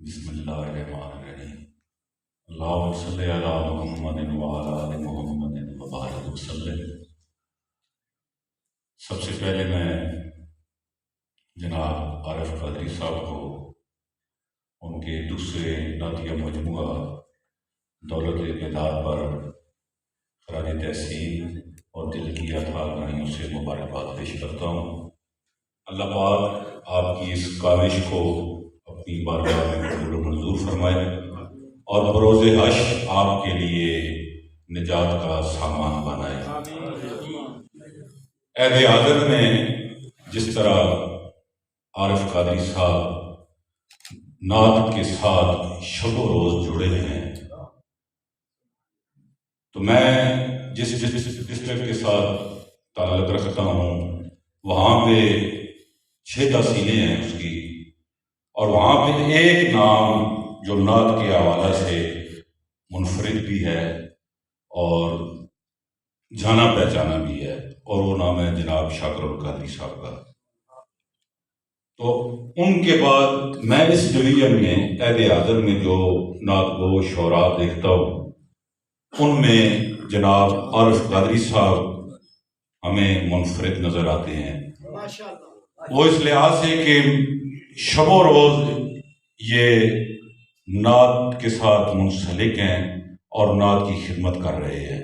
بسم اللہ الرحمن الرحیم۔ اللہم صلی علی محمد وعلی آل محمد وبارک وسلم۔ سب سے پہلے میں جناب عارف قادری صاحب کو ان کے دوسرے نعتیہ مجموعہ دولت بیدار پر خراج تحسین اور دل کی اتھاہ گاہیوں سے مبارکباد پیش کرتا ہوں۔ اللہ پاک آپ کی اس کاوش کو اپنی بارگاہ میں قبول و منظور فرمائے اور بروز حشر آپ کے لیے نجات کا سامان بنائے۔ عہد حاضر میں جس طرح عارف قادری صاحب نعت کے ساتھ شب و روز جڑے ہیں، تو میں جس ڈسٹرکٹ کے ساتھ تعلق رکھتا ہوں وہاں پہ 6 تحصیلیں ہیں اس کی، اور وہاں پہ ایک نام جو نعت کے حوالے سے منفرد بھی ہے اور جانا پہچانا بھی ہے، اور وہ نام ہے جناب شاکر القادری صاحب کا۔ تو ان کے بعد میں اس ڈویژن میں عہد حاضر میں جو نعت گو شعراء دیکھتا ہوں ان میں جناب عارف قادری صاحب ہمیں منفرد نظر آتے ہیں، وہ اس لحاظ سے کہ شب و روز یہ نعت کے ساتھ منسلک ہیں اور نعت کی خدمت کر رہے ہیں،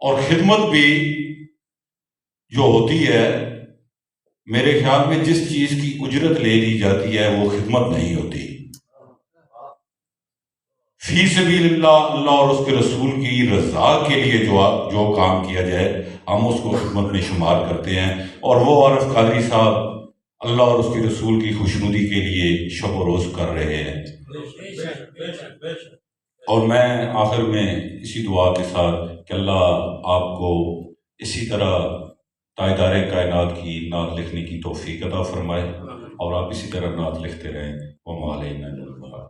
اور خدمت بھی جو ہوتی ہے میرے خیال میں جس چیز کی اجرت لے لی جاتی ہے وہ خدمت نہیں ہوتی۔ فی سبیل اللہ، اللہ اور اس کے رسول کی رضا کے لیے جو کام کیا جائے ہم اس کو خدمت میں شمار کرتے ہیں، اور وہ عارف قادری صاحب اللہ اور اس کے رسول کی خوشنودی کے لیے شب و روز کر رہے ہیں۔ اور میں آخر میں اسی دعا کے ساتھ کہ اللہ آپ کو اسی طرح تاجدار کائنات کی نعت لکھنے کی توفیق عطا فرمائے، اور آپ اسی طرح نعت لکھتے رہیں۔ وما علینا الا البلاغ۔